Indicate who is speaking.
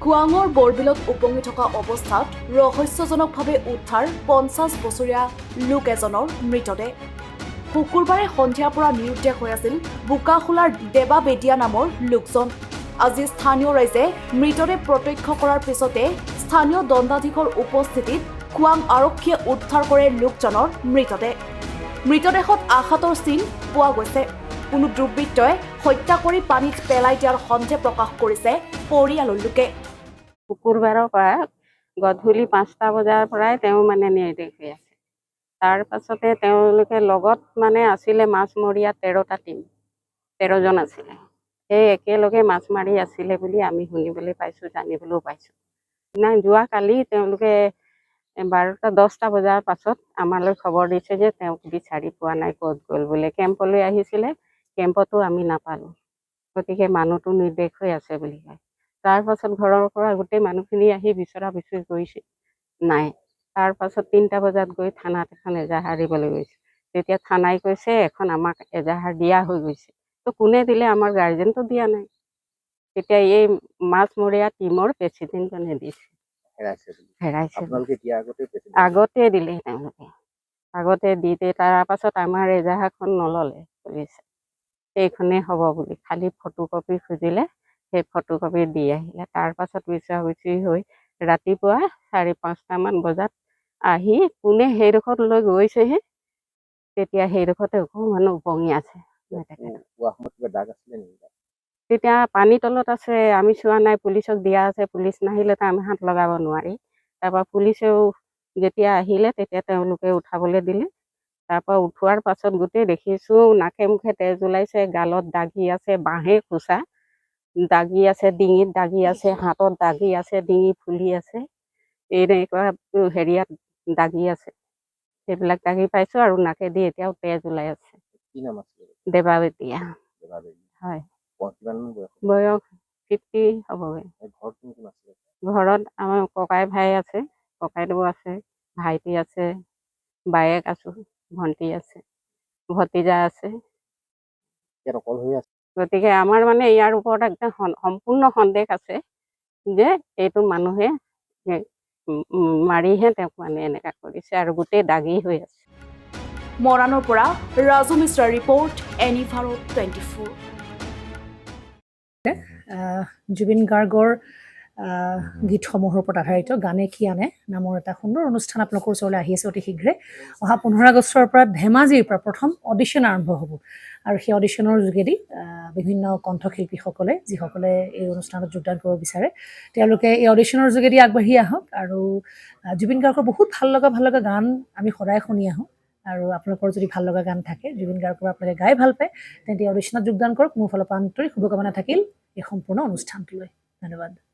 Speaker 1: খোৱাঙৰ বৰবিলত উপঙি থকা অৱস্থাত ৰহস্যজনকভাৱে উদ্ধাৰ ৫০ বছৰীয়া লোক এজনৰ মৃতদেহ। শুকুৰবাৰে সন্ধিয়াৰ পৰা নিৰুদ্দেশ হৈ আছিল বোকাখোলাৰ দেৱা বেদিয়া নামৰ লোকজন। আজি স্থানীয় ৰাইজে মৃতদেহ প্ৰত্যক্ষ কৰাৰ পিছতে স্থানীয় দণ্ডাধীশৰ উপস্থিতিত খোৱাং আৰক্ষীয়ে উদ্ধাৰ কৰে লোকজনৰ মৃতদেহ। মৃতদেহত আঘাতৰ চিন পোৱা গৈছে। কোনো দুৰ্বৃত্তই হত্যা কৰি পানীত পেলাই দিয়াৰ সন্দেহ প্ৰকাশ কৰিছে পৰিয়ালৰ লোকে।
Speaker 2: শুকুৰবাৰৰ পৰা গধূলি ৫টা বজাৰ পৰাই তেওঁ নিৰ্দেশ হৈ আছে। তাৰ পাছতে তেওঁলোকে লগত আছিলে মাছমৰীয়া ১৩টা টীম, ১৩জন আছিলে। সেই একেলগে মাছ মাৰি আছিলে বুলি আমি শুনিবলৈ পাইছোঁ, জানিবলৈও পাইছোঁ। যোৱাকালি তেওঁলোকে ১২টা-১০টা বজাৰ পাছত আমালৈ খবৰ দিছে যে তেওঁক বিচাৰি পোৱা নাই, ক'ত গ'ল বোলে। কেম্পলৈ আহিছিলে, কেম্পতো আমি নাপালোঁ, গতিকে মানুহটো নিৰ্দেশ হৈ আছে বুলি কয়। তাৰ পাছত ঘৰৰ পৰা গোটেই মানুহখিনি আহি বিচৰা বিচৰি কৰিছে, নাই। তাৰ পাছত ৩টা বজাত গৈ থানাত এখন এজাহাৰ দিবলৈ গৈছে। তেতিয়া থানাই কৈছে এখন আমাক এজাহাৰ দিয়া হৈ গৈছে। তো কোনে দিলে? আমাৰ গাৰ্জেনটো দিয়া নাই। তেতিয়া এই মাছমৰীয়া টীমৰ প্ৰেচিডেণ্টজনে দিছে, হেৰাইছে। আগতে দিলে তেওঁলোকে, আগতে দিতে তাৰ পাছত আমাৰ এজাহাৰখন নল'লে পুলিচে। সেইখনেই হ'ব বুলি খালি ফটোকপি খুজিলে, সেই ফটোকপি দি আহিলে। তাৰ পাছত বিচৰা বিচৰি হৈ ৰাতিপুৱা ৪-৫টামান বজাত আহি কোনে সেইডোখৰত লৈ গৈছেহে, তেতিয়া সেইডোখৰতে অকণমান উপঙি আছে। তেতিয়া পানীৰ তলত আছে, আমি চোৱা নাই, পুলিচক দিয়া আছে। পুলিচ নাহিলেতো আমি হাত লগাব নোৱাৰি। তাৰপৰা পুলিচেও যেতিয়া আহিলে তেতিয়া তেওঁলোকে উঠাবলৈ দিলে। তাৰপৰা উঠোৱাৰ পাছত গোটেই দেখিছোঁ নাকে মুখে তেজ ওলাইছে, গালত দাগি আছে, বাঁহে খোচা দাগি আছে, ডিঙিত দাগি আছে, হাতত দাগি আছে, ডিঙি ফুলি আছে, এনেকুৱা হেৰিয়াত দাগি আছে। সেইবিলাক দাগি পাইছোঁ আৰু নাকেদি এতিয়াও তেজ ওলাই আছে। দেৱা বেদিয়া, হয়। বয়স 50 হ'বগৈ। ঘৰত আমাৰ ককাই ভাই আছে, ককাইদেউ আছে, ভাইটি আছে, বায়েক আছোঁ, ভণ্টি আছে, ভতিজা আছে। গতিকে আমাৰ ইয়াৰ ওপৰত একদম সম্পূৰ্ণ সন্দেহ আছে যে এইটো মানুহে মাৰিহে তেওঁক এনেকুৱা কৰিছে আৰু গোটেই দাগি হৈ আছে।
Speaker 1: মৰাণৰ পৰা ৰাজু মিশ্ৰাৰ ৰিপৰ্ট, এনি ভাৰত 24।
Speaker 3: জুবিন গাৰ্গৰ গীতসমূহৰ ওপৰত আধাৰিত গানে কি আনে নামৰ এটা সুন্দৰ অনুষ্ঠান আপোনালোকৰ ওচৰলৈ আহি আছে অতি শীঘ্ৰে। অহা ১৫ আগষ্টৰ পৰা ধেমাজিৰ পৰা প্ৰথম অডিশ্যন আৰম্ভ হ'ব আৰু সেই অডিশ্যনৰ যোগেদি বিভিন্ন কণ্ঠশিল্পীসকলে যিসকলে এই অনুষ্ঠানত যোগদান কৰিব বিচাৰে তেওঁলোকে এই অডিশ্যনৰ যোগেদি আগবাঢ়ি আহক আৰু জুবিন গাৰ্গৰ বহুত ভাল লগা গান আমি সদায় শুনি আহোঁ। আৰু আপোনালোকৰ যদি ভাল লগা গান থাকে, জুবিন গাৰ্গৰ আপোনালোকে গাই ভাল পায়, তেন্তে অডিশ্যনত যোগদান কৰক। মোৰ ফালৰ পৰা আন্তৰিক শুভকামনা থাকিল এই সম্পূৰ্ণ অনুষ্ঠানটোলৈ। ধন্যবাদ।